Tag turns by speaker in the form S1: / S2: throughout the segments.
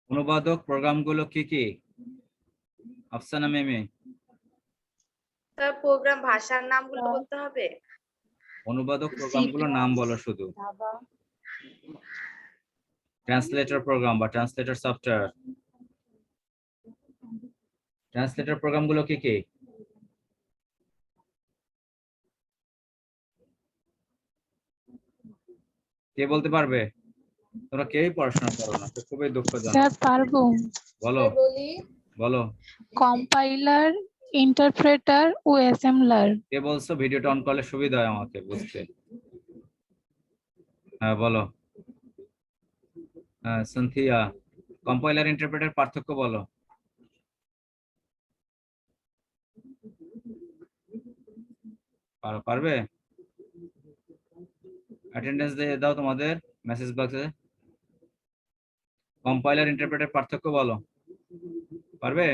S1: অনুবাদক প্রোগ্রামগুলো কি কি? আফসানা মেমে,
S2: স্যার প্রোগ্রাম ভাষার নামগুলো বলতে হবে।
S1: অনুবাদক প্রোগ্রামগুলোর নাম বলো শুধু। ট্রান্সলেটর প্রোগ্রাম বা ট্রান্সলেটর সফটওয়্যার। ট্রান্সলেটর প্রোগ্রামগুলো কি কি? কে বলতে পারবে? তোমরা কেউই পড়াশোনা করো না, তো খুবই দুঃখজনক।
S3: স্যার পারবো।
S1: বলো বলো।
S3: কম্পাইলার, ইন্টারপ্রেটার ও অ্যাসেম্বলার।
S1: কে বলছো ভিডিওটা অন করলে সুবিধা হয় আমাকে বুঝতে? হ্যাঁ বলো। হ্যাঁ সন্থিয়া, কম্পাইলার ইন্টারপ্রেটার পার্থক্য বলো। পারবে? অ্যাটেন্ডেন্স দিয়ে দাও তোমাদের মেসেজ বক্সে। কম্পাইলার ইন্টারপ্রেটার পার্থক্য বলো। পারবে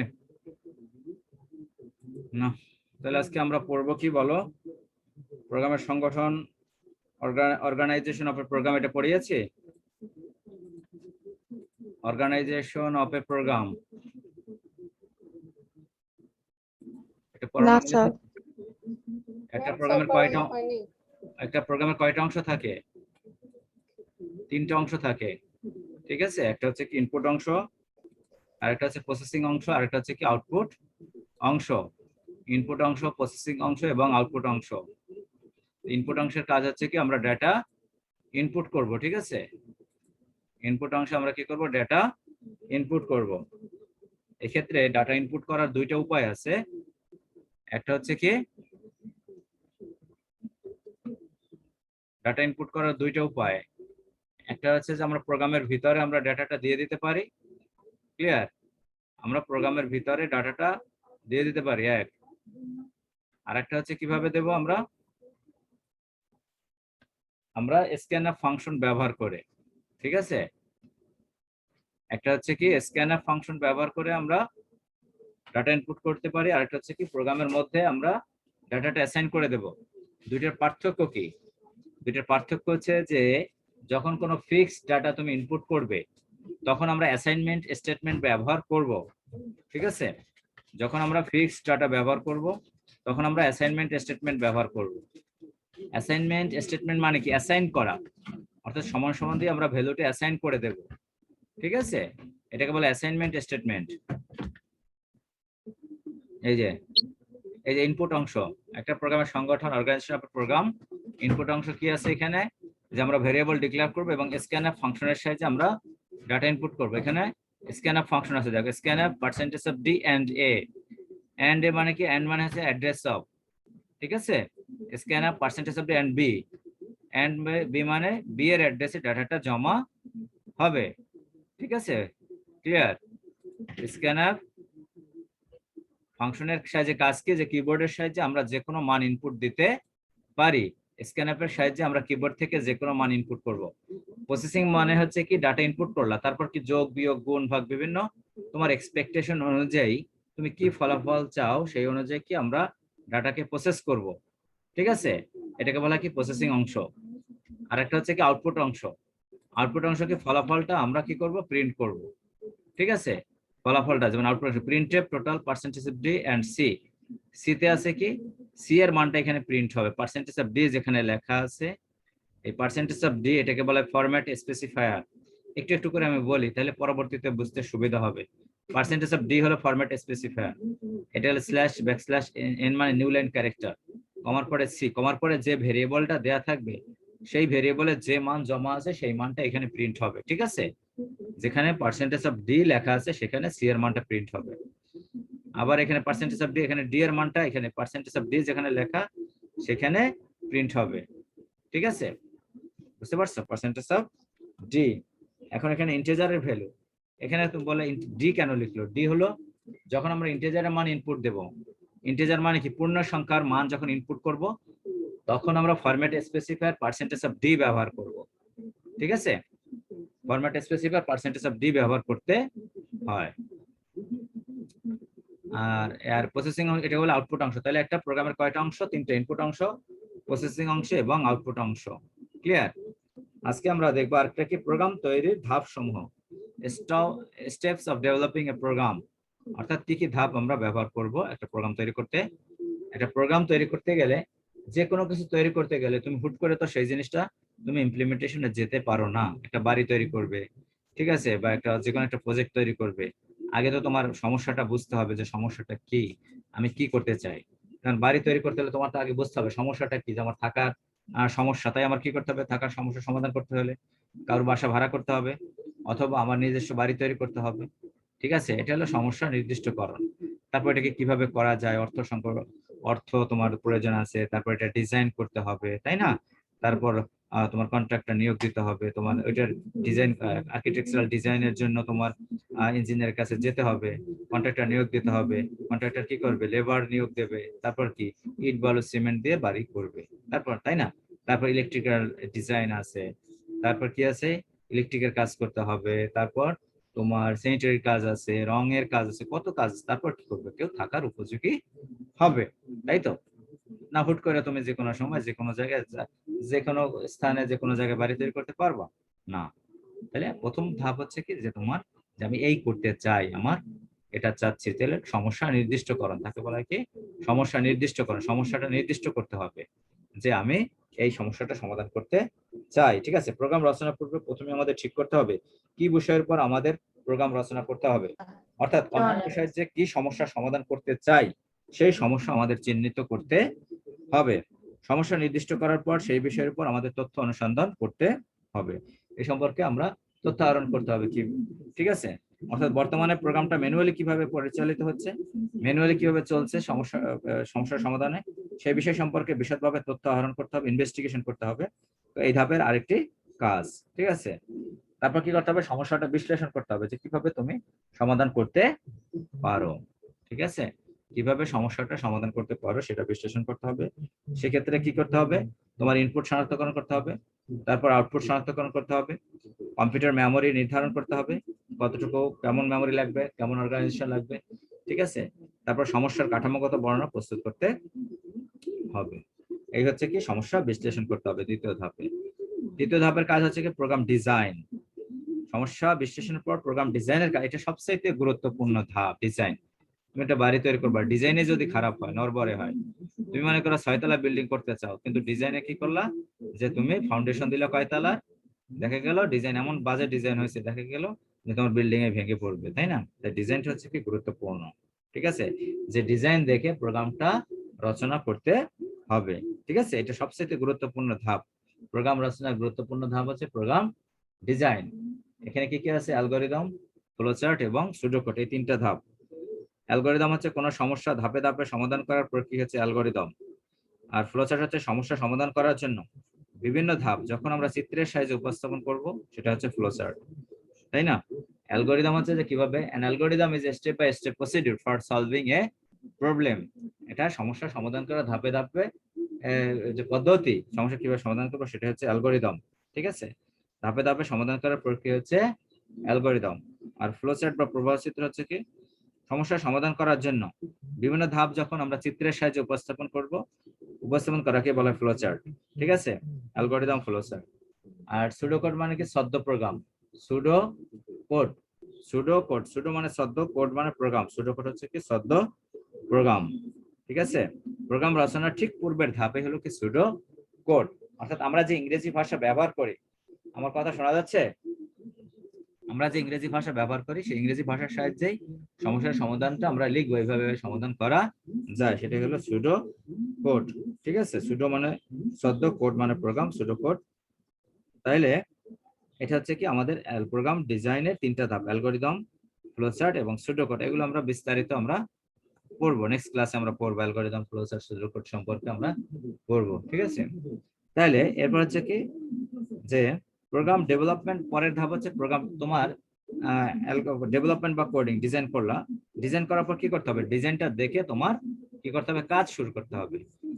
S1: না? তাহলে আজকে আমরা পড়বো কি বলো? প্রোগ্রামের সংগঠন, অর্গানাইজেশন অফ এ প্রোগ্রাম, এটা পড়িয়েছি। অর্গানাইজেশন অফ এ প্রোগ্রাম এটা পড়ানো হয়েছে? একটা প্রোগ্রামের কয়টা অংশ থাকে? 3টে অংশ থাকে, ঠিক আছে। একটা হচ্ছে কি ইনপুট অংশ, আরেকটা হচ্ছে প্রসেসিং অংশ, আরেকটা হচ্ছে কি আউটপুট অংশ। ইনপুট অংশ, প্রসেসিং অংশ এবং আউটপুট অংশ। ইনপুট অংশের কাজ হচ্ছে কি আমরা ডেটা ইনপুট করব, ঠিক আছে। ইনপুট অংশে আমরা কি করব? ডেটা ইনপুট করব। এক্ষেত্রে ডাটা ইনপুট করার 2টা উপায় আছে। একটা হচ্ছে কি ডাটা ইনপুট করার 2টা উপায়। একটা হচ্ছে যে আমরা প্রোগ্রামের ভিতরে আমরা ডাটাটা দিয়ে দিতে পারি, ক্লিয়ার। আমরা প্রোগ্রামের ভিতরে ডাটাটা দিয়ে দিতে পারি এক। আর একটা হচ্ছে কিভাবে দেব আমরা স্ক্যানআপ ফাংশন ব্যবহার করে, ঠিক আছে। একটা হচ্ছে কি স্ক্যানআপ ফাংশন ব্যবহার করে আমরা ডাটা ইনপুট করতে পারি, আর একটা হচ্ছে কি প্রোগ্রামের মধ্যে আমরা ডাটাটা অ্যাসাইন করে দেব। দুইটার পার্থক্য কি? দুইটার পার্থক্য হচ্ছে যে যখন কোনো ফিক্সড ডাটা তুমি ইনপুট করবে তখন আমরা অ্যাসাইনমেন্ট স্টেটমেন্ট ব্যবহার করব, ঠিক আছে। যখন আমরা ফিক্সড ডাটা ব্যবহার করব তখন আমরা অ্যাসাইনমেন্ট স্টেটমেন্ট ব্যবহার করব। অ্যাসাইনমেন্ট স্টেটমেন্ট মানে কি? অ্যাসাইন করা, অর্থাৎ সমান সমান দিয়ে আমরা ভ্যালুটা অ্যাসাইন করে দেব, ঠিক আছে। এটাকে বলে অ্যাসাইনমেন্ট স্টেটমেন্ট। এই যে ইনপুট অংশ, একটা প্রোগ্রামের সংগঠন, অর্গানাইজেশন অফ প্রোগ্রাম। ইনপুট অংশ কি আছে এখানে? যে আমরা ভেরিয়েবল ডিক্লেয়ার করব এবং স্ক্যানআপ ফাংশনের সাহায্যে আমরা ডাটা ইনপুট করব। এখানে স্ক্যানআপ ফাংশন আছে, দেখো scanf percentage of D and a. And a মানে কি? এন্ড মানে হচ্ছে অ্যাড্রেস অফ, ঠিক আছে। Scanf percentage of D and b. And b মানে বি এর অ্যাড্রেসে ডাটাটা জমা হবে, ঠিক আছে, ক্লিয়ার। স্ক্যানআপ ফাংশনের সাহায্যে কাজ কি? যে কিবোর্ডের সাহায্যে আমরা যে কোনো মান ইনপুট দিতে পারি। স্ক্যানআপের সাহায্যে আমরা কিবোর্ড থেকে যে কোনো মান ইনপুট করব। প্রসেসিং মানে হচ্ছে কি ডাটা ইনপুট করলা, তারপর কি যোগ বিয়োগ গুণ ভাগ বিভিন্ন তোমার এক্সপেকটেশন অনুযায়ী তুমি কি ফলাফল চাও সেই অনুযায়ী কি আমরা ডাটাকে প্রসেস করব, ঠিক আছে। এটাকে বলা কি? প্রসেসিং অংশ। আর একটা হচ্ছে কি আউটপুট অংশ। আউটপুট অংশকে ফলাফলটা আমরা কি করব? প্রিন্ট করব, ঠিক আছে। ফলাফলটা যেমন output printf total percentage of D and C. C তে আছে কি? সি এর মানটা এখানে প্রিন্ট হবে। পার্সেন্টেজ অফ ডি যেখানে লেখা আছে, এই পার্সেন্টেজ অফ ডি এটাকে বলা হয় ফরম্যাট স্পেসিফায়ার। একটু একটু করে আমি বলি তাহলে পরবর্তীতে বুঝতে সুবিধা হবে। পার্সেন্টেজ অফ ডি হলো ফরম্যাট স্পেসিফায়ার। এটা হলো স্ল্যাশ ব্যাকস্ল্যাশ এন মানে নিউ লাইন ক্যারেক্টার, কমার পরে সি, কমার পরে যে ভেরিয়েবলটা দেয়া থাকবে সেই ভেরিয়েবলের যে মান জমা আছে সেই মানটা এখানে প্রিন্ট হবে, ঠিক আছে। যেখানে পার্সেন্টেজ অফ ডি লেখা আছে সেখানে সি এর মানটা প্রিন্ট হবে। আবার এখানে পার্সেন্টেজ অফ ডি, এখানে ডি এর মানটা এখানে পার্সেন্টেজ অফ ডি যেখানে লেখা সেখানে প্রিন্ট হবে, ঠিক আছে। বুঝতে পারছো? Percentage of D. এখন এখানে ইন্টিজারের ভ্যালু, এখানে তুমি বলে ডি কেন লিখলো? ডি হলো যখন আমরা ইন্টিজারের মান ইনপুট দেব। ইন্টিজার মানে কি? পূর্ণ সংখ্যার মান যখন ইনপুট করব তখন আমরা format specifier percentage of D ব্যবহার করব, ঠিক আছে। Format specifier percentage of D ব্যবহার করতে হয়। আর প্রসেসিং, এটা হলো আউটপুট অংশ। তাহলে একটা প্রোগ্রামের কয়টা অংশ? 3টে, ইনপুট অংশ, প্রসেসিং অংশ এবং আউটপুট অংশ, ক্লিয়ার। আজকে আমরা দেখবো আরেকটা কি? প্রোগ্রাম তৈরির ধাপ সমূহ। Steps of developing a program, অর্থাৎ কি কি ধাপ আমরা ব্যবহার করব একটা প্রোগ্রাম তৈরি করতে। একটা প্রোগ্রাম তৈরি করতে গেলে, যে কোনো কিছু তৈরি করতে গেলে তুমি হুট করে তো সেই জিনিসটা তুমি ইমপ্লিমেন্টেশনে যেতে পারো না। একটা বাড়ি তৈরি করবে, ঠিক আছে, বা একটা যে কোনো একটা প্রজেক্ট তৈরি করবে, আগে তো তোমার সমস্যাটা বুঝতে হবে যে সমস্যাটা কি, আমি কি করতে চাই। কারণ বাড়ি তৈরি করতে হলে তোমার তো আগে বুঝতে হবে সমস্যাটা কি, যে আমার থাকার সমস্যা, তাই আমার কি করতে হবে, থাকার সমস্যার সমাধান করতে হলে কারোর বাসা ভাড়া করতে হবে, অথবা আমার নিজস্ব বাড়ি তৈরি করতে হবে। ঠিক আছে, এটা হলো সমস্যা নির্দিষ্টকরণ। তারপর এটাকে কিভাবে করা যায়, অর্থ তোমার প্রয়োজন আছে, তারপর এটা ডিজাইন করতে হবে, তাই না। তারপর তোমার কন্ট্রাক্টর নিয়োগ দিতে হবে, তোমার ওইটার ডিজাইন, আর্কিটেকচারাল ডিজাইনের জন্য তোমার ইঞ্জিনিয়ারের কাছে যেতে হবে, কন্ট্রাক্টর নিয়োগ দিতে হবে, কন্ট্রাক্টর কি করবে, লেবার নিয়োগ দেবে, তারপর কি ইট বালু সিমেন্ট দিয়ে বাড়ি করবে, তারপর, তাই না। তারপর ইলেকট্রিক্যাল ডিজাইন আছে, তারপর কি আছে, ইলেকট্রিকের কাজ করতে হবে, তারপর তোমার স্যানিটারি কাজ আছে, রঙের কাজ আছে, কত কাজ। তারপর কি করবে, কেউ থাকার উপযোগী হবে, তাই তো। না হুট করে তুমি যে কোনো সময় যে কোনো জায়গায় যে কোনো স্থানে যে কোনো জায়গায় বাড়ি তৈরি করতে পারবা না। তাহলে প্রথম ধাপ হচ্ছে কি, যে তোমার, যে আমি এই করতে চাই, আমার এটা চাচ্ছি, তাহলে সমস্যা নির্দিষ্টকরণ, তাকে বলা হয় কি সমস্যা নির্দিষ্টকরণ। সমস্যাটা নির্দিষ্ট করতে হবে যে আমি এই সমস্যাটা সমাধান করতে চাই। ঠিক আছে, প্রোগ্রাম রচনা পূর্বে প্রথমে আমাদের ঠিক করতে হবে কি বিষয়ের পর আমাদের প্রোগ্রাম রচনা করতে হবে, অর্থাৎ কম্পিউটার সাহায্যে কি সমস্যা সমাধান করতে চাই সেই সমস্যা আমাদের চিহ্নিত করতে হবে। সমস্যা নির্দিষ্ট করার পর সেই বিষয়ের উপর আমাদের তথ্য অনুসন্ধান করতে হবে। এই সম্পর্কে আমরা তথ্য আহরণ করতে হবে কি, ঠিক আছে। অর্থাৎ বর্তমানে প্রোগ্রামটা ম্যানুয়ালি কিভাবে পরিচালিত হচ্ছে, ম্যানুয়ালি কিভাবে চলছে সমস্যার সমাধানে, সেই বিষয় সম্পর্কে বিশদভাবে তথ্য আহরণ করতে হবে, ইনভেস্টিগেশন করতে হবে। তো এই ধাপের আরেকটি কাজ, ঠিক আছে। তারপর কি করতে হবে, সমস্যাটা বিশ্লেষণ করতে হবে যে কিভাবে তুমি সমাধান করতে পারো। ঠিক আছে, কিভাবে সমস্যাটা সমাধান করতে পারো সেটা বিশ্লেষণ করতে হবে। সেক্ষেত্রে কি করতে হবে, তোমার ইনপুট শনাক্তকরণ করতে হবে, তারপর আউটপুট শনাক্তকরণ করতে হবে, কম্পিউটার মেমোরি নির্ধারণ করতে হবে, কতটুকু কেমন মেমোরি লাগবে, কেমন অর্গানাইজেশন লাগবে, ঠিক আছে। তারপর সমস্যার কাঠামোগত বর্ণনা প্রস্তুত করতে হবে। এই হচ্ছে কি সমস্যা বিশ্লেষণ করতে হবে দ্বিতীয় ধাপে। দ্বিতীয় ধাপের কাজ হচ্ছে কি প্রোগ্রাম ডিজাইন। সমস্যা বিশ্লেষণের পর প্রোগ্রাম ডিজাইনের কাজ, এটা সবচেয়ে গুরুত্বপূর্ণ ধাপ, ডিজাইন। তুমি একটা বাড়ি তৈরি করবা, ডিজাইনে যদি খারাপ হয়, নড়বড়ে হয়, তুমি মনে করো 6 তলা বিল্ডিং করতে চাও, কিন্তু ডিজাইনে কি করলা, যে তুমি ফাউন্ডেশন দিলে কয়তলা, দেখা গেল ডিজাইন এমন বাজে ডিজাইন হয়েছে, দেখা গেল যে তোমার বিল্ডিং এ ভেঙে পড়বে, তাই না। তাই ডিজাইনটা হচ্ছে কি গুরুত্বপূর্ণ। ঠিক আছে, যে ডিজাইন দেখে প্রোগ্রামটা রচনা করতে হবে। ঠিক আছে, এটা সবচেয়ে গুরুত্বপূর্ণ ধাপ। প্রোগ্রাম রচনার গুরুত্বপূর্ণ ধাপ হচ্ছে প্রোগ্রাম ডিজাইন। এখানে কি কি আছে, অ্যালগরিদম, ফ্লোচার্ট এবং সুডোকোড, এই তিনটা ধাপ। অ্যালগরিদম হচ্ছে কোনো সমস্যা ধাপে ধাপে সমাধান করার প্রক্রিয়া হচ্ছে অ্যালগরিদম। আর ফ্লোচার্ট হচ্ছে সমস্যা সমাধান করার জন্য বিভিন্ন ধাপ যখন আমরা চিত্রের সাহায্যে উপস্থাপন করব সেটা হচ্ছে ফ্লোচার্ট, তাই না। অ্যালগরিদম হচ্ছে যে কিভাবে, an algorithm is a step by step procedure for solving a problem. এটা সমস্যা সমাধান করা ধাপে ধাপে যে পদ্ধতি, সমস্যা কিভাবে সমাধান করবো সেটা হচ্ছে অ্যালগরিদম। ঠিক আছে, ধাপে ধাপে সমাধান করার প্রক্রিয়া হচ্ছে অ্যালগরিদম। আর ফ্লোচার্ট বা প্রবাহ চিত্র হচ্ছে কি সমস্যা সমাধান করার জন্য বিভিন্ন ধাপ যখন আমরা চিত্রের সাহায্যে উপস্থাপন করব, উপস্থাপন করাকে বলা হয় ফ্লোচার্ট। ঠিক আছে, অ্যালগরিদম, ফ্লোচার্ট। আর সুডোকোড মানে কি সদ্য program, pseudo code, pseudo code, pseudo মানে সদ্য, কোড মানে প্রোগ্রাম, সুডো কোড হচ্ছে কি সদ্য প্রোগ্রাম। ঠিক আছে, প্রোগ্রাম রচনার ঠিক পূর্বের ধাপে হলো কি সুডো কোড। অর্থাৎ আমরা যে ইংরেজি ভাষা ব্যবহার করি, আমার কথা শোনা যাচ্ছে, আমরা যে ইংরেজি ভাষা ব্যবহার করি সেই ইংরেজি ভাষার সাহায্যেই সমস্যার সমাধানটা আমরা লিখবো, এইভাবে সমাধান করা যায়, সেটা হলো সুডো কোড। ঠিক আছে, সুডো মানে সদ্য, কোড মানে প্রোগ্রাম, সুডো কোড। তাইলে এটা হচ্ছে কি আমাদের প্রোগ্রাম ডিজাইনের তিনটা ধাপ, অ্যালগরিদম, ফ্লোচার্ট এবং সুডো কোড। এগুলো আমরা বিস্তারিত আমরা পড়বো, নেক্সট ক্লাসে আমরা পড়বো অ্যালগরিদম, ফ্লোচার্ট, সুডো কোড সম্পর্কে আমরা পড়বো। ঠিক আছে, তাহলে এরপর হচ্ছে কি যে প্রোগ্রাম ডেভেলপমেন্ট, পরের ধাপ হচ্ছে প্রোগ্রাম তোমার ডেভেলপমেন্ট বা কোডিং, ডিজাইন করলা, ডিজাইন করার পর কি করতে হবে, ডিজাইনটা দেখে তোমার কি করতে হবে, কাজ শুরু করতে হবে।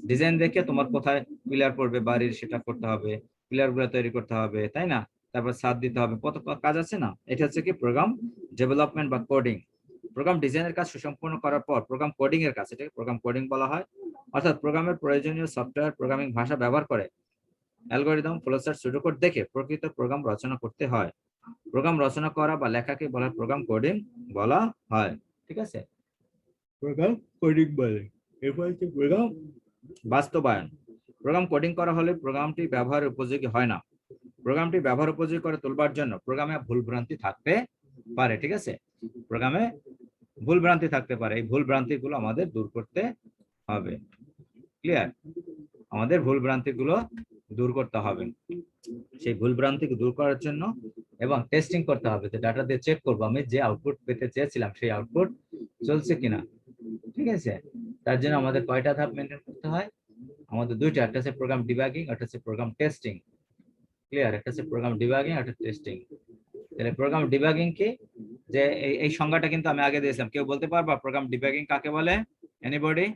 S1: ডিজাইন দেখে তোমার কোথায় পিলার পড়বে বাড়ির সেটা করতে হবে, পিলার গুলো তৈরি করতে হবে, তাই না। তারপর ছাদ দিতে হবে, কত কাজ আছে না। এটা হচ্ছে কি প্রোগ্রাম ডেভেলপমেন্ট বা কোডিং। প্রোগ্রাম ডিজাইনের কাজ সুসম্পন্ন করার পর প্রোগ্রাম কোডিং এর কাজ, এটাকে প্রোগ্রাম কোডিং বলা হয়। অর্থাৎ প্রোগ্রামের প্রয়োজনীয় সফটওয়্যার প্রোগ্রামিং ভাষা ব্যবহার করে অ্যালগরিদম, ফ্লোচার্ট, সুডোকোড দেখে প্রকৃত প্রোগ্রাম রচনা করতে হয়। প্রোগ্রাম রচনা করা বা লেখাকে বলা প্রোগ্রাম কোডিং বলা হয়। ঠিক আছে, প্রোগ্রাম কোডিং বলে। এরপর হচ্ছে প্রোগ্রাম বাস্তবায়ন। প্রোগ্রাম কোডিং করা হলে প্রোগ্রামটি ব্যবহারের উপযোগী হয় না। প্রোগ্রামটি ব্যবহার উপযোগী করে তুলবার জন্য প্রোগ্রামে ভুলভ্রান্তি থাকতে পারে। ঠিক আছে, প্রোগ্রামে ভুলভ্রান্তি থাকতে পারে, এই ভুলভ্রান্তিগুলো আমাদের দূর করতে হবে। ক্লিয়ার? আমাদের ভুলভ্রান্তিগুলো দূর করতে হবে। সেই ভুলভ্রান্তিকে দূর করার জন্য এবং টেস্টিং করতে হবে, যে ডাটা দিয়ে চেক করবো আমি যে আউটপুট পেতে চেয়েছিলাম সেই আউটপুট চলছে কিনা। ঠিক আছে, তার জন্য আমাদের কয়টা ধাপ মেনটেন করতে হয়? আমাদের দুইটা, একটা হচ্ছে প্রোগ্রাম ডিবাগিং, একটা হচ্ছে প্রোগ্রাম টেস্টিং। ক্লিয়ার? একটা হচ্ছে প্রোগ্রাম ডিবাগিং, একটা টেস্টিং। তাহলে প্রোগ্রাম ডিবাগিং কি, যে এই সংজ্ঞাটা কিন্তু আমি আগে দিয়েছিলাম, কেউ বলতে পারবা প্রোগ্রাম ডিবাগিং কাকে বলে? এনিবডি?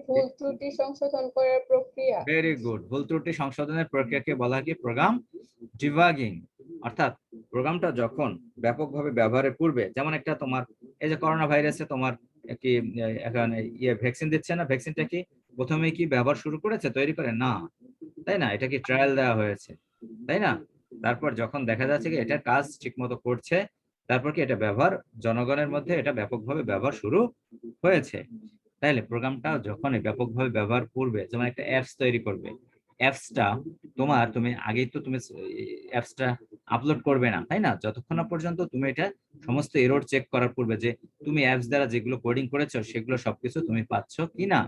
S4: ভুল ত্রুটি সংশোধন করার প্রক্রিয়া।
S1: Very good. ভুল ত্রুটি সংশোধনের প্রক্রিয়াকে বলা হয় কি? Program debugging. অর্থাৎ প্রোগ্রামটা যখন ব্যাপকভাবে ব্যবহারের পূর্বে, যেমন একটা তোমার এই যে করোনা ভাইরাসে তোমার কি এখন ভ্যাকসিন দিচ্ছে না, ভ্যাকসিনটা কি প্রথমে কি ব্যবহার শুরু করেছে তৈরি করে? না, তাই না? এটা কি ট্রায়াল দেওয়া হয়েছে, তাই না? তারপর যখন দেখা যাচ্ছে কি এটা কাজ ঠিকমতো করছে, তারপর কি এটা ব্যবহার জনগণের মধ্যে এটা ব্যাপকভাবে ব্যবহার শুরু হয়েছে। তাইলে প্রোগ্রামটা যখন ব্যাপকভাবে ব্যবহার করবে, যেমন একটা অ্যাপস তৈরি করবে, অ্যাপসটা তুমি আগেই তো তুমি অ্যাপসটা আপলোড করবে না, তাই না? যতক্ষণ না পর্যন্ত তুমি এটা সমস্ত এরর চেক করার পূর্বে যে তুমি অ্যাপস দ্বারা যেগুলো কোডিং করেছো সেগুলো সবকিছু তুমি পাচ্ছ কিনা।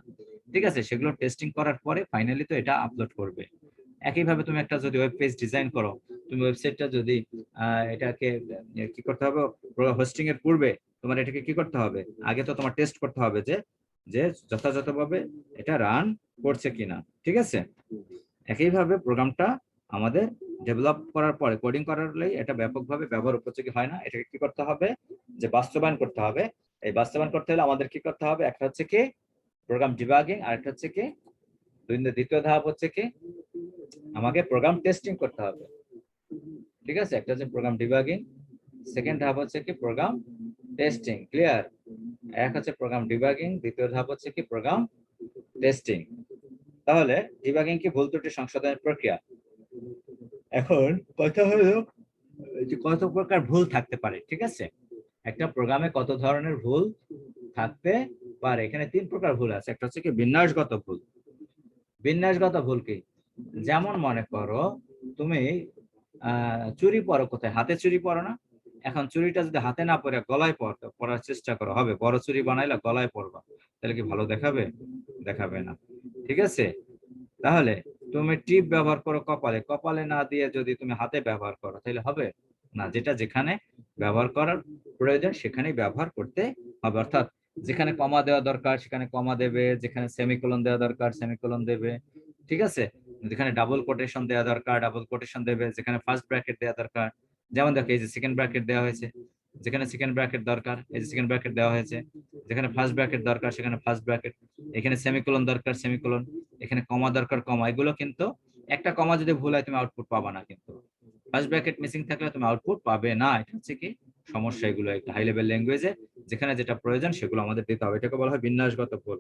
S1: ঠিক আছে, সেগুলো টেস্টিং করার পরে ফাইনালি তো এটা আপলোড করবে। একইভাবে তুমি একটা যদি ওয়েব পেজ ডিজাইন করো, তুমি ওয়েবসাইটটা যদি এটাকে কি করতে হবে, হোস্টিং এর পূর্বে তোমার এটাকে কি করতে হবে, আগে তো তোমার টেস্ট করতে হবে যে যে যথাযথভাবে এটা রান করছে কিনা। ঠিক আছে, একইভাবে প্রোগ্রামটা আমাদের ডেভেলপ করার পরে কোডিং করার এটা ব্যাপকভাবে ব্যবহার উপযোগী হয় না, এটাকে কি করতে হবে, যে বাস্তবায়ন করতে হবে। এই বাস্তবায়ন করতে হলে আমাদের কি করতে হবে, একটা হচ্ছে কি প্রোগ্রাম ডিবাগিং, আর একটা হচ্ছে কি দ্বিতীয় ধাপ হচ্ছে কি আমাকে প্রোগ্রাম টেস্টিং করতে হবে। ঠিক আছে, একটা হচ্ছে প্রোগ্রাম ডিবাগিং, সেকেন্ড ধাপ হচ্ছে কি প্রোগ্রাম টেস্টিং। ক্লিয়ার? এক হচ্ছে প্রোগ্রাম ডিবাগিং, দ্বিতীয় ধাপ হচ্ছে কি প্রোগ্রাম টেস্টিং। তাহলে ডিবাগিং কি ভুল ত্রুটি সংশোধনের প্রক্রিয়া। এখন কথা হলো যে কত প্রকার ভুল থাকতে পারে। ঠিক আছে, একটা প্রোগ্রামে কত ধরনের ভুল থাকতে পারে? এখানে 3 প্রকার ভুল আছে। একটা হচ্ছে কি বিন্যাসগত ভুল। বিন্যাসগত ভুল কি, যেমন মনে করো তুমি চুরি পরো কোথায়, হাতে চুরি পরো না? এখন চুরিটা যদি হাতে না পরে গলায় পরার চেষ্টা করো, হবে বড় চুরি বানাইলে গলায় পরবা, তাহলে কি ভালো দেখাবে? দেখাবে না। ঠিক আছে, তাহলে তুমি টিপ ব্যবহার করো কপালে, কপালে না দিয়ে যদি তুমি হাতে ব্যবহার করো তাহলে হবে না। যেটা যেখানে ব্যবহার করার প্রয়োজন সেখানেই ব্যবহার করতে হবে। অর্থাৎ যেখানে কমা দেওয়া দরকার সেখানে কমা দেবে, যেখানে সেমিকোলন দেওয়া দরকার সেমিকোলন দেবে। ঠিক আছে, যেখানে ডাবল কোটেশন দেওয়া দরকার ডাবল কোটেশন দেবে, যেখানে ফার্স্ট ব্র্যাকেট দেওয়া দরকার, যেমন দেখো এই যে সেকেন্ড ব্র্যাকেট দেওয়া হয়েছে, যেখানে সেকেন্ড ব্র্যাকেট দরকার এই যে সেকেন্ড ব্র্যাকেট দেওয়া হয়েছে, যেখানে ফার্স্ট ব্র্যাকেট দরকার সেখানে ফার্স্ট ব্র্যাকেট, এখানে সেমিকোলন দরকার সেমিকোলন, এখানে কমা দরকার কমা। এগুলো কিন্তু একটা কমা যদি ভুল হয় তুমি আউটপুট পাবা না, কিন্তু ফার্স্ট ব্র্যাকেট মিসিং থাকলে তুমি আউটপুট পাবে না। এটা হচ্ছে কি সমস্যা, এগুলো একটা হাই লেভেল ল্যাঙ্গুয়েজে যেখানে যেটা প্রয়োজন সেগুলো আমাদের দিতে হবে, এটাকে বলা হয় বিন্যাসগত ভুল।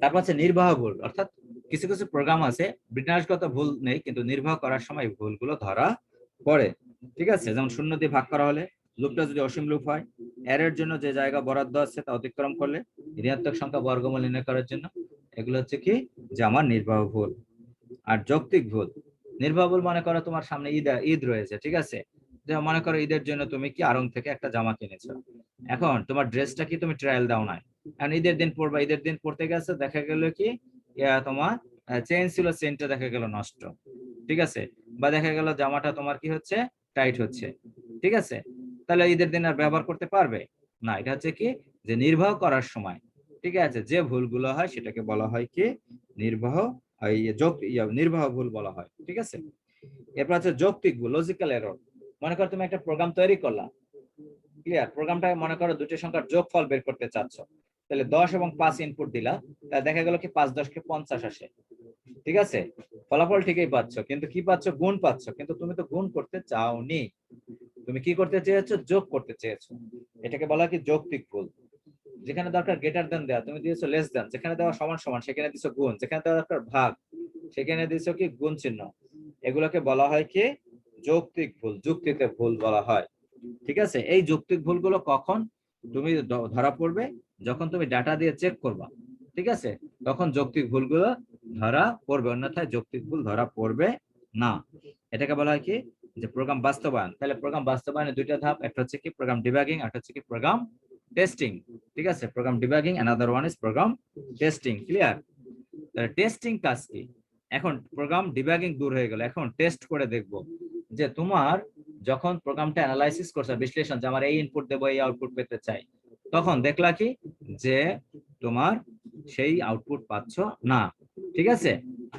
S1: তারপর হচ্ছে নির্বাহ ভুল, অর্থাৎ কিছু কিছু প্রোগ্রাম আছে বিন্যাসগত ভুল নেই কিন্তু নির্বাহ করার সময় ভুলগুলো ধরা পড়ে। ঠিক আছে, যেমন শূন্য দিয়ে ভাগ করা হলে, লুপটা যদি অসীম লুপ হয়, এর জন্য যে জায়গা বরাদ্দ আছে তা অতিক্রম করলে, ঋণাত্মক সংখ্যা বর্গমূল নির্ণয় করার জন্য, এগুলো হচ্ছে কি যে আমার নির্বাহ ভুল। আর যৌক্তিক ভুল, নির্বাহ ভুল মনে করো তোমার সামনে ঈদ রয়েছে, ঠিক আছে, যে মনে করো ঈদের জন্য তুমি কি আড়ং থেকে একটা জামা কিনেছো, এখন তোমার ড্রেসটা কি তুমি ট্রায়াল দাও নাই, কারণ ঈদের দিন পরবা, ঈদের দিন পড়তে গেছে দেখা গেল কি তোমার চেইন ছিল, চেইনটা দেখা গেল নষ্ট। ঠিক আছে, বা দেখা গেল জামাটা তোমার কি হচ্ছে টাইট হচ্ছে। ঠিক আছে, তাহলে ঈদের দিন আর ব্যবহার করতে পারবে না। এটা হচ্ছে কি যে নির্বাহ করার সময় ঠিক আছে যে ভুলগুলো হয় সেটাকে বলা হয় কি নির্বাহ নির্বাহ ভুল বলা হয়। ঠিক আছে, এরপর হচ্ছে যৌক্তিক ভুল, লজিক্যাল এরর। মনে করো তুমি একটা প্রোগ্রাম তৈরি করলা, ক্লিয়ার, প্রোগ্রামটা মনে করো দুটো সংখ্যার যোগফল বের করতে চাচ্ছ, তাহলে 10 এবং 5 ইনপুট দিলা, তাহলে দেখা গেল কি 5 10 কে 50 আসে। ঠিক আছে, ফলাফল ঠিকই পাচ্ছ কিন্তু কি পাচ্ছ, গুণ পাচ্ছ, কিন্তু তুমি তো গুণ করতে চাওনি, তুমি কি করতে চেয়েছো, যোগ করতে চেয়েছো। এটাকে বলা কি যৌক্তিক ভুল। যেখানে দরকার গ্রেটার দেন দেওয়া তুমি দিয়েছো লেস দেন, যেখানে দেওয়া সমান সমান সেখানে দিছো গুণ, যেখানে দেওয়া দরকার ভাগ সেখানে দিছো কি গুণ চিহ্ন। এগুলোকে বলা হয় কি যৌক্তিক ভুল, যুক্তিতে ভুল বলা হয়। ঠিক আছে, এই যৌক্তিক ভুলগুলো কখন তুমি ধরা পড়বে? যখন তুমি ডাটা দিয়ে চেক করবা, ঠিক আছে, তখন যৌক্তিক ভুলগুলো ধরা পড়বে, অন্যথায় যৌক্তিক ভুল ধরা পড়বে না। এটাকে বলা হয় কি, যে প্রোগ্রাম বাস্তবায়ন। তাহলে প্রোগ্রাম বাস্তবায়নের দুইটা ধাপ, একটা হচ্ছে কি প্রোগ্রাম ডিবাগিং, একটা হচ্ছে কি প্রোগ্রাম টেস্টিং। ঠিক আছে, program debugging, another one is program testing. Clear? তাহলে টেস্টিং কাজ কি? এখন প্রোগ্রাম ডিবাগিং দূর হয়ে গেল, এখন টেস্ট করে দেখব যে তোমার যখন প্রোগ্রামটা অ্যানালাইসিস করছে, বিশ্লেষণ, যে আমার এই ইনপুট দেবো, এই আউটপুট পেতে চাই, তখন দেখলা কি যে তোমার সেই আউটপুট পাচ্ছ না। ঠিক আছে,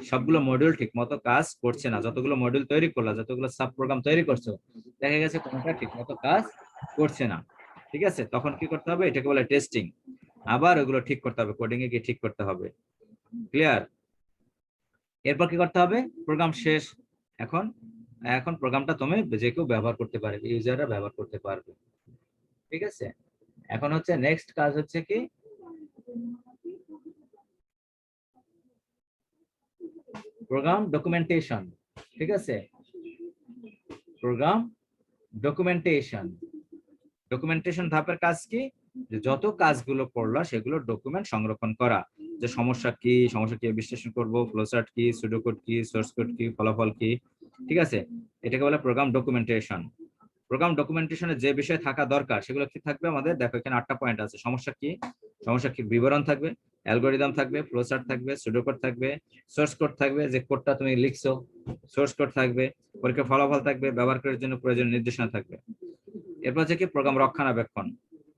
S1: সবগুলো মডিউল ঠিক মতো কাজ করছে না, যতগুলো মডিউল তৈরি করলা, যতগুলো সাব প্রোগ্রাম তৈরি করছো, দেখা গেছে কোনটা ঠিক মতো কাজ করছে না। ঠিক আছে, তখন কি করতে হবে? এটাকে বলে টেস্টিং। আবার ওগুলো ঠিক করতে হবে, কোডিং এ গিয়ে ঠিক করতে হবে। ক্লিয়ার? এরপর কি করতে হবে? প্রোগ্রাম শেষ। এখন এখন প্রোগ্রামটা তুমি যে কেউ ব্যবহার করতে পারবে, ইউজাররা ব্যবহার করতে পারবে। ঠিক আছে, এখন হচ্ছে নেক্সট কাজ হচ্ছে কি, প্রোগ্রাম ডকুমেন্টেশন। ঠিক আছে, প্রোগ্রাম ডকুমেন্টেশন। ডকুমেন্টেশন ধাপের কাজ কি, যে যত কাজগুলো করলা সেগুলো ডকুমেন্ট সংরক্ষণ করা, যে সমস্যা কি, সমস্যা কি বিশ্লেষণ করব, ফ্লোচার্ট কি, সুডোকোড কি, সোর্স কোড কি, ফলাফল কি। ঠিক আছে, এটাকে বলে প্রোগ্রাম ডকুমেন্টেশন। প্রোগ্রাম ডকুমেন্টেশনে যে বিষয় থাকা দরকার সেগুলো কি থাকবে আমাদের? দেখো এখানে 8টা পয়েন্ট আছে। সমস্যা কি, সমস্যা কি বিবরণ থাকবে, অ্যালগরিদম থাকবে, ফ্লোচার্ট থাকবে, সুডোকোড থাকবে, সোর্স কোড থাকবে, যে কোডটা তুমি লিখছো সোর্স কোড থাকবে, পরীক্ষা ফলাফল থাকবে, ব্যবহারকারীর জন্য প্রয়োজনীয় নির্দেশনা থাকবে। এরপর হচ্ছে কি প্রোগ্রাম রক্ষণাবেক্ষণ।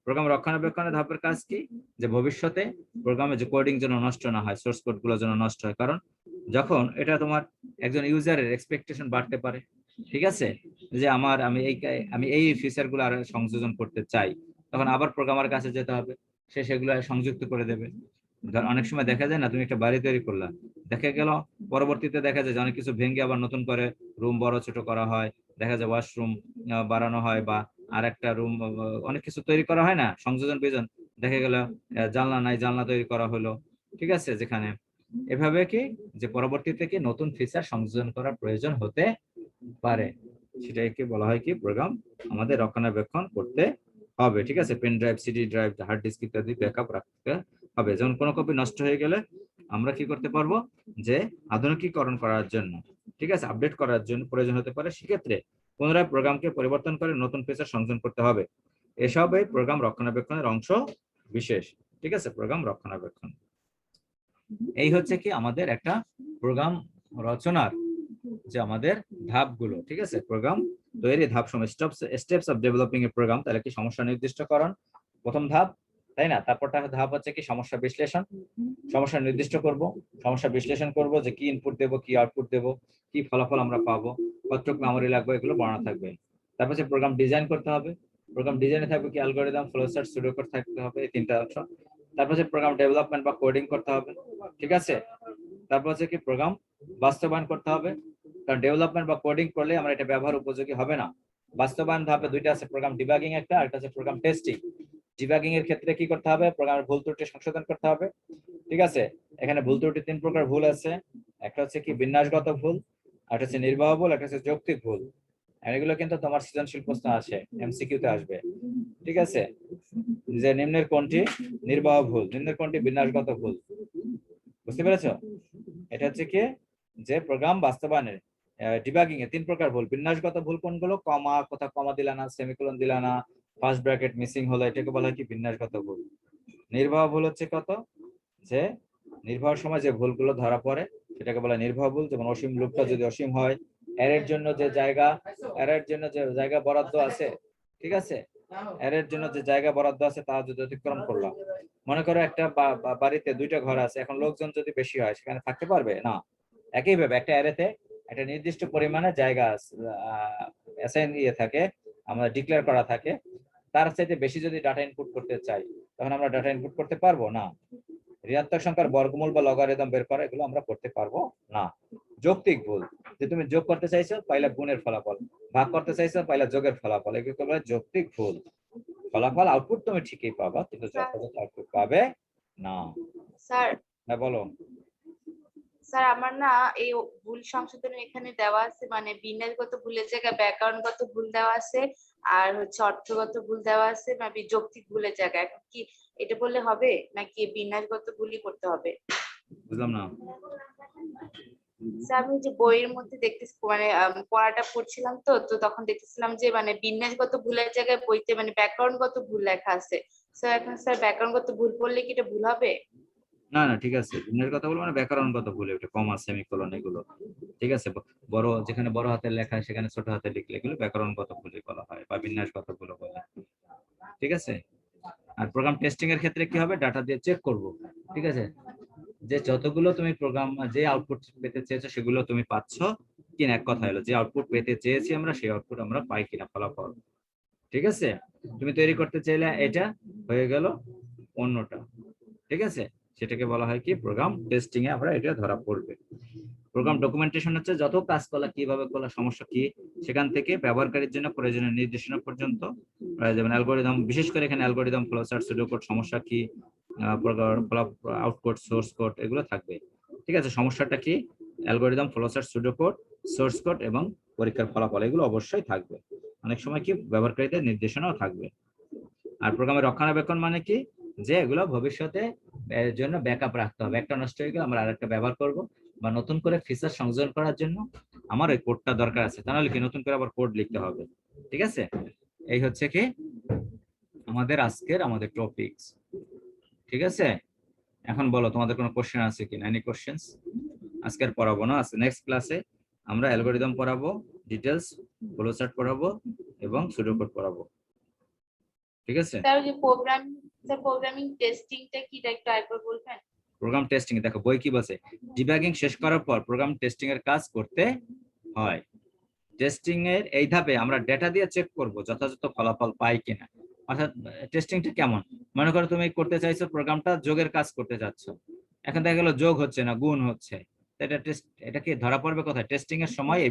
S1: প্রোগ্রাম রক্ষণাবেক্ষণের ধাপের কাজ কি, যে ভবিষ্যতে প্রোগ্রামে যে কোডিং যেন নষ্ট না হয়, সোর্স কোড গুলো যেন নষ্ট হয়, কারণ যখন এটা তোমার একজন ইউজারের এক্সপেকটেশন বাড়তে পারে। ঠিক আছে, যে আমি এই ফিচার গুলো আরো সংযোজন করতে চাই, তখন আবার প্রোগ্রামার কাছে যেতে হবে, সে সেগুলো সংযুক্ত করে দেবে। অনেক সময় দেখা যায় না, তুমি একটা বাড়ি তৈরি করলা, দেখা গেল পরবর্তীতে দেখা যায় যে অনেক কিছু ভেঙে আবার নতুন করে রুম বড় ছোট করা হয়, দেখা যায় ওয়াশরুম বাড়ানো হয়, বা আর একটা রুম, অনেক কিছু তৈরি করা হয় না, সংযোজন বিয়োজন। দেখা গেল জানলা নাই, জানলা তৈরি করা হলো। ঠিক আছে, যেখানে এভাবে কি, যে পরবর্তীতে কি নতুন ফিচার সংযোজন করার প্রয়োজন হতে পারে, সেটাকে বলা হয় কি প্রোগ্রাম আমাদের রক্ষণাবেক্ষণ করতে হবে। ঠিক আছে, pen drive, CD drive, hard disk ইত্যাদি ব্যাকআপ রাখতে হবে। যেমন কোনো কপি নষ্ট হয়ে গেলে আমরা কি করতে পারবো, যে আধুনিকীকরণ করার জন্য, ঠিক আছে, আপডেট করার জন্য প্রয়োজন হতে পারে, সেক্ষেত্রে পুনরায় প্রোগ্রামকে পরিবর্তন করে নতুন ফিচার সংযোজন করতে হবে। এসব এই প্রোগ্রাম রক্ষণাবেক্ষণের অংশ বিশেষ। ঠিক আছে, প্রোগ্রাম রক্ষণাবেক্ষণ এই হচ্ছে কি আমাদের একটা প্রোগ্রাম রচনার যে আমাদের ধাপগুলো। ঠিক আছে, প্রোগ্রাম তৈরি ধাপ সময়, steps of developing a program. তাহলে কি সমস্যা নির্দিষ্টকরণ প্রথম ধাপ, তাই না? তারপরটা ধাপ হচ্ছে কি সমস্যা বিশ্লেষণ, সমস্যা নির্দিষ্ট করব, সমস্যা বিশ্লেষণ করব, যে কি ইনপুট দেব, কি আউটপুট দেব, কি ফলাফল আমরা পাবো, কতটুকু মেমরি লাগবে, এগুলো বর্ণনা থাকবে। তারপর হচ্ছে প্রোগ্রাম ডিজাইন করতে হবে, প্রোগ্রাম ডিজাইনে থাকবে কি অ্যালগরিদম, ফ্লোচার্ট, সুডোকোড থাকতে হবে, এই তিনটা অংশ। তারপর হচ্ছে প্রোগ্রাম ডেভেলপমেন্ট বা কোডিং করতে হবে। ঠিক আছে, তারপর হচ্ছে কি প্রোগ্রাম বাস্তবায়ন করতে হবে, কারণ ডেভেলপমেন্ট বা কোডিং করলে আমরা এটা ব্যবহার উপযোগী হবে না। বাস্তবায়ন ধাপে দুইটা আছে, প্রোগ্রাম ডিবাগিং একটা, আর একটা হচ্ছে প্রোগ্রাম টেস্টিং। ডিবাগিং এর ক্ষেত্রে কি করতে হবে? প্রোগ্রামের ভুল ত্রুটি সংশোধন করতে হবে। ঠিক আছে, এখানে ভুল ত্রুটি 3 প্রকার ভুল আছে। একটা হচ্ছে কি বিন্যাসগত ভুল, একটা হচ্ছে নির্বাহ ভুল, একটা হচ্ছে যৌক্তিক ভুল। আর এগুলো কিন্তু তোমার সৃজনশীল প্রশ্ন আসে, এমসিকিউ তে আসবে। ঠিক আছে, যে নিম্নের কোনটি নির্বাহ ভুল, নিম্নের কোনটি বিন্যাসগত ভুল। বুঝতে পেরেছো? এটা হচ্ছে কি, যে প্রোগ্রাম বাস্তবায়নের ডিবাগিং এ 3 প্রকার ভুল। বিন্যাসগত ভুল কোনগুলো? কমা, কোথাও কমা দিলা না, সেমিকোলন দিলা না, ফার্স্ট ব্র্যাকেট মিসিং হলো, এটাকে বলা হয় কি বিন্যাসগত ভুল। নির্বাহ ভুল হচ্ছে কত, যে নির্বাহের সময় যে ভুলগুলো ধরা পড়ে সেটাকে বলা নির্বাহ ভুল। যেমন অসীম লুপটা যদি অসীম হয়, এর জন্য যে জায়গা বরাদ্দ আছে, ঠিক আছে, এর জন্য যে জায়গা বরাদ্দ আছে তা যদি অতিক্রম করলাম, মনে করো একটা বাড়িতে 2টা ঘর আছে, এখন লোকজন যদি বেশি হয় সেখানে থাকতে পারবে না। একইভাবে একটা অ্যারেতে একটা নির্দিষ্ট পরিমাণে জায়গা অ্যাসাইন থাকে, আমরা ডিক্লেয়ার করা থাকে, তার চাইতে বেশি যদি ডাটা ইনপুট করতে চাই তখন আমরা ডাটা ইনপুট করতে পারবো না। ঋণাত্মক সংখ্যার বর্গমূল বা লগারিদম বের করা, এগুলো আমরা করতে পারবো না। যৌক্তিক ভুল, যে তুমি যোগ করতে চাইছো পাইলা গুণের ফলাফল, ভাগ করতে চাইছো পাইলা যোগের ফলাফল, এগুলো বলে যৌক্তিক ভুল। ফলাফল আউটপুট তুমি ঠিকই পাবা, কিন্তু যথাযথ আউটপুট পাবে না।
S2: স্যার,
S1: হ্যাঁ বলো।
S2: স্যার আমার না এই ভুল সংশোধন এখানে দেওয়া আছে, মানে বিন্যাসগত ভুলের জায়গায় ব্যাকরণগত ভুল দেওয়া আছে, আর হচ্ছে অর্থগত ভুল দেওয়া আছে, মানে যৌক্তিক ভুলের জায়গায়। এখন কি এটা বললে হবে নাকি বিন্যাসগত ভুলই করতে হবে?
S1: বুঝলাম না।
S2: স্যার আমি যে বইয়ের মধ্যে দেখতেছি, মানে পড়াটা পড়ছিলাম তো তো তখন দেখতেছিলাম যে মানে বিন্যাসগত ভুলের জায়গায় বইতে মানে ব্যাকরণগত ভুল লেখা আছে। স্যার এখন স্যার ব্যাকরণগত ভুল পড়লে কি এটা ভুল হবে?
S1: না না, ঠিক আছে, ভিন্নের কথা বলবো মানে ব্যাকরণগত ভুল, এটা কমা সেমিকোলন এগুলো, ঠিক আছে। বড় যেখানে বড় হাতের লেখা সেখানে ছোট হাতে লিখলে এগুলো ব্যাকরণগত ভুলই বলা হয় বা বিন্যাসগত ভুল বলা হয়, ঠিক আছে। আর প্রোগ্রাম টেস্টিং এর ক্ষেত্রে কি হবে, ডাটা দিয়ে চেক করব, ঠিক আছে, যে যতগুলো তুমি প্রোগ্রাম যে আউটপুট পেতে চেয়েছো সেগুলো তুমি পাচ্ছ কিনা। এক কথা হলো যে আউটপুট পেতে চেয়েছি আমরা সেই আউটপুট আমরা পাই কিনা, ফলাফল, ঠিক আছে। তুমি তৈরি করতে চাইলে এটা হয়ে গেল অন্যটা, ঠিক আছে। সেটাকে বলা হয় কি প্রোগ্রাম টেস্টিং এ আমরা এটা ধরা পড়বে। প্রোগ্রাম ডকুমেন্টেশন হচ্ছে যত কাজ করলা, কিভাবে করলা, সমস্যা কি, সেখান থেকে ব্যবহারকারীর জন্য প্রয়োজনীয় নির্দেশনা পর্যন্ত, যেমন অ্যালগরিদম, বিশেষ করে এখানে অ্যালগরিদম, ফ্লোচার্ট, সুডোকোড, সমস্যা কি, আউটপুট, সোর্স কোড, এগুলো থাকবে, ঠিক আছে। সমস্যাটা কি, algorithm, flowchart, pseudocode, source code এবং পরীক্ষার ফলাফল, এগুলো অবশ্যই থাকবে। অনেক সময় কি ব্যবহারকারীদের নির্দেশনাও থাকবে। আর প্রোগ্রামের রক্ষণাবেক্ষণ মানে কি, যে এগুলো ভবিষ্যতে এর জন্য ব্যাকআপ রাখতে হবে, একটা নষ্ট হয়ে গেলে আমরা আরেকটা ব্যবহার করব, বা নতুন করে ফিচার সংযোজন করার জন্য আমার ওই কোডটা দরকার আছে, তাহলে কি নতুন করে আবার কোড লিখতে হবে, ঠিক আছে। এই হচ্ছে কি আমাদের টপিকস, ঠিক আছে। এখন বলো তোমাদের কোনো কোশ্চেন আছে কিনা, এনি কোশ্চেনস? আজকের পড়াবো না, আজকে নেক্সট ক্লাসে আমরা অ্যালগরিদম পড়াবো, ডিটেলস, ফ্লোচার্ট পড়াবো এবং সুডোকোড পড়াবো, ঠিক আছে।
S2: স্যার ওই যে প্রোগ্রামিং টেস্টিংটা কি একটু আরেকবার বলবেন?
S1: প্রোগ্রাম টেস্টিং দেখো বই কি বলছে, ডিবাগিং শেষ করার পর প্রোগ্রাম টেস্টিং এর কাজ করতে হয়। টেস্টিং এর এই ধাপে আমরা ডেটা দিয়ে চেক করব যথাযথ ফলাফল পাই কিনা। অর্থাৎ টেস্টিংটা কেমন, মনে করো তুমি করতে চাইছো প্রোগ্রামটা যোগের কাজ করতে চাচ্ছ, এখন দেখা গেল যোগ হচ্ছে না, গুণ হচ্ছে, এটা কি ধরা পড়বে কোথায়, টেস্টিং এর সময়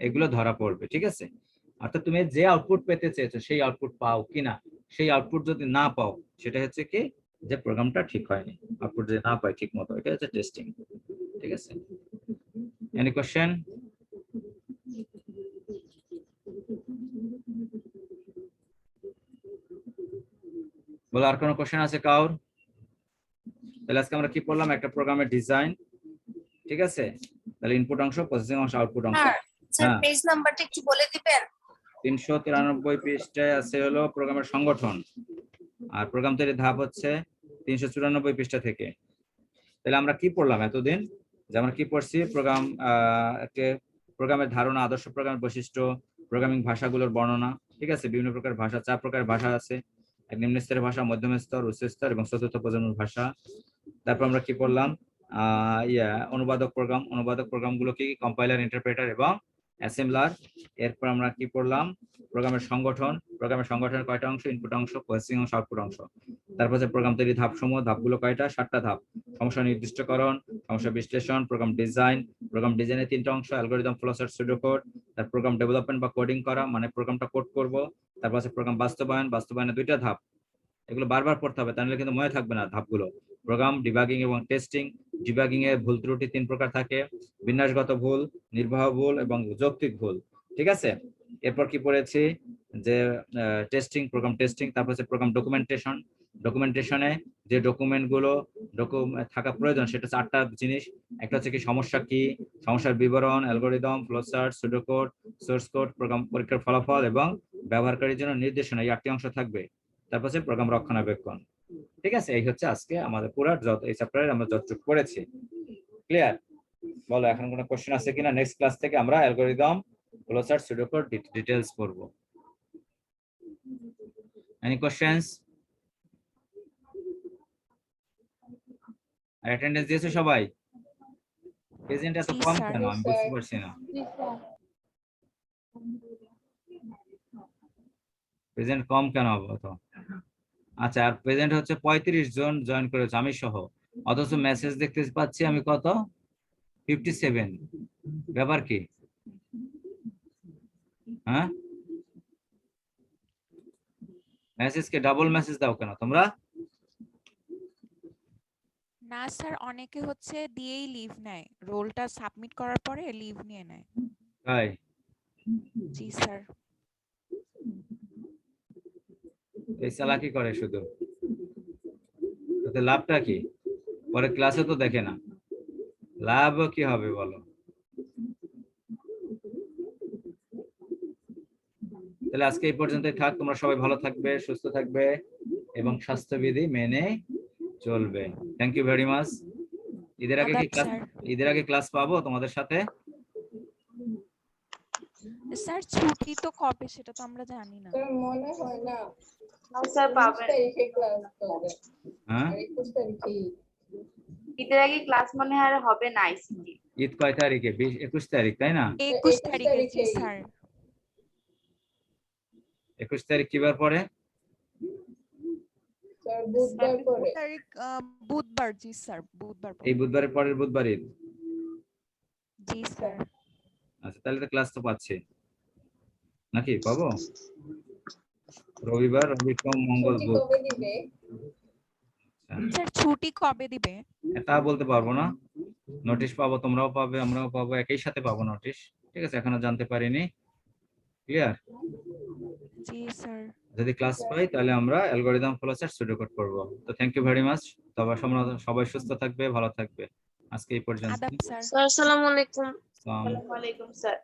S1: এগুলো ধরা পড়বে, ঠিক আছে। অর্থাৎ তুমি যে আউটপুট পেতে চেয়েছো সেই আউটপুট পাও কিনা, সেই আউটপুট যদি না পাও সেটা হচ্ছে কি যে প্রোগ্রামটা ঠিক হয়নি, আউটপুট যদি না পাই ঠিক মতো, এটা হচ্ছে টেস্টিং, ঠিক আছে। Any question? বলো আর কোনো কোশ্চেন আছে কাউর? তাহলে আজকে আমরা কি পড়লাম, একটা প্রোগ্রামের ডিজাইন, ঠিক আছে। তাহলে ইনপুট অংশ, প্রসেসিং অংশ, আউটপুট অংশ। হ্যাঁ,
S5: পেজ নাম্বারটা একটু বলে দিবেন?
S1: 393 পৃষ্ঠায় আছে হলো প্রোগ্রামের সংগঠন, আর প্রোগ্রাম তৈরির ধাপ হচ্ছে 394 পৃষ্ঠা থেকে। তাহলে আমরা কি পড়লাম এতদিন, যে আমরা কি পড়ছি, প্রোগ্রামের ধারণা, আদর্শ প্রোগ্রামের বৈশিষ্ট্য, প্রোগ্রামিং ভাষাগুলোর বর্ণনা, ঠিক আছে। বিভিন্ন প্রকার ভাষা, 4 প্রকার ভাষা আছে, এক নিম্ন স্তরের ভাষা, মধ্যম স্তর, উচ্চ স্তর এবং চতুর্থ প্রজন্মের ভাষা। তারপর আমরা কি পড়লাম, অনুবাদক প্রোগ্রাম গুলো কি, কম্পাইলার, ইন্টারপ্রেটার এবং অ্যাসেম্বলার। এরপর আমরা কি পড়লাম, প্রোগ্রামের সংগঠনের কয়টা অংশ, ইনপুট অংশ, প্রসেসিং অংশ, আউটপুট অংশ। তারপর যে প্রোগ্রাম তৈরি ধাপসমূহ, ধাপগুলো কয়টা, 7টা ধাপ। সমস্যা নির্দিষ্টকরণ, সমস্যা বিশ্লেষণ, প্রোগ্রাম ডিজাইনের 3টা অংশ, অ্যালগরিদম, ফ্লোচার্ট, সুডোকোড। তার প্রোগ্রাম ডেভেলপমেন্ট বা কোডিং করা, মানে প্রোগ্রামটা কোড করব। তারপর আছে প্রোগ্রাম বাস্তবায়নের 2টা ধাপ, এগুলো বারবার পড়তে হবে, তাহলে কিন্তু মনে থাকবে না ধাপগুলো। প্রোগ্রাম ডিবাগিং এবং টেস্টিং, ডিবাগিং এ ভুল ত্রুটি 3 প্রকার থাকে, বিন্যাসগত ভুল, নির্বাহ ভুল এবং যৌক্তিক ভুল, ঠিক আছে। এরপর কি পড়েছি, যে প্রোগ্রাম টেস্টিং, তারপর হচ্ছে প্রোগ্রাম ডকুমেন্টেশনে যে ডকুমেন্ট গুলো থাকা প্রয়োজন সেটা 4টা জিনিস। একটা হচ্ছে কি সমস্যা কি, সমস্যার বিবরণ, algorithm, flowchart, pseudocode, source code, program পরীক্ষার ফলাফল এবং ব্যবহারকারীর জন্য নির্দেশনা, এই 8টি অংশ থাকবে। তারপর হচ্ছে প্রোগ্রাম রক্ষণাবেক্ষণ, ঠিক আছে। এই হচ্ছে আজকে আমাদের পুরো এই চ্যাপ্টারে আমরা যতটুকু পড়েছি, ক্লিয়ার? বলো এখন কোনো কোশ্চেন আছে কিনা, নেক্সট ক্লাস থেকে আমরা অ্যালগরিদম, ফ্লোচার্ট, সুডোকোড ডিটেইলস পড়ব। Any questions? আর অ্যাটেন্ডেন্স দিয়েছো সবাই? প্রেজেন্ট এত কম কেন, আমি বুঝতে পারছি না। প্রেজেন্ট কম কেন অত? আচ্ছা, আর প্রেজেন্ট হচ্ছে 35 জন জয়েন করেছে আমি সহ, অথচ মেসেজ দেখতে পাচ্ছি আমি কত, 57। ব্যাপার কি? হ্যাঁ, মেসেজকে ডাবল মেসেজ দাও কেন তোমরা?
S6: না স্যার, অনেকে হচ্ছে দিয়েই লিভ নেয়, রোলটা সাবমিট করার পরে লিভ নিয়ে নেয়।
S1: তাই
S6: জি স্যার।
S1: এই চালাকি করে শুধু, তাতে লাভটা কি? পরে ক্লাসে তো দেখে না, লাভ কি হবে বলো? তাহলে আজকে এই পর্যন্তই থাক, তোমরা সবাই ভালো থাকবে, সুস্থ থাকবে এবং স্বাস্থ্যবিধি মেনে চলবে। Thank you very much. ঈদের আগে কি
S6: আদাব
S1: ক্লাস,
S6: স্যার।
S1: ঈদের আগে ক্লাস পাবো তোমাদের সাথে?
S6: স্যার ছুটি তো কবে সেটা তো আমরা জানি না।
S4: স্যার মনে হয় না
S2: স্যার
S4: 19
S2: পাবেন।
S4: তারিখে ক্লাস হবে
S1: হ্যাঁ,
S4: আর 21 তারিখে
S2: ঈদের আগে ক্লাস মনে হয় আর হবে না আইসিটি।
S1: ঈদ কয় তারিখে? 21 তারিখ তাই না?
S6: 21
S4: 21
S6: তারিখে। জি
S4: তারিখেই।
S6: স্যার।
S1: 21 তারিখ কিবার পরে?
S4: স্যার বুধবার পরে
S6: তারিখ বুধবার। জি স্যার, বুধবার পরে।
S1: এই বুধবারের পরের বুধবার ঈদ।
S6: জি স্যার।
S1: আচ্ছা, তাহলে তো ক্লাস তো পাচ্ছি নাকি? পাবো রবিবার, রবি, সোম, মঙ্গল,
S4: ছুটি
S1: বুধ।
S4: কবে দিবে?
S6: স্যার ছুটি কবে দিবে?
S1: তা বলতে পারবো না, নোটিশ পাবো, তোমরাও পাবে, আমরাও পাবো, একই সাথে পাবো নোটিশ। ঠিক আছে, এখনো জানতে পারিনি। ক্লিয়ার?
S6: জি স্যার।
S1: যদি ক্লাস পাই তাহলে আমরা অ্যালগরিদম ফ্লোচার্ট সুডোকোড করব। তো থ্যাংক ইউ ভেরি মাচ। তবে সবাই সুস্থ থাকবে, ভালো থাকবে। আজকে এই পর্যন্ত।
S6: আদাব স্যার।
S5: স্যার আসসালামু আলাইকুম।
S1: আসসালাম।
S2: আসসালামু আলাইকুম স্যার।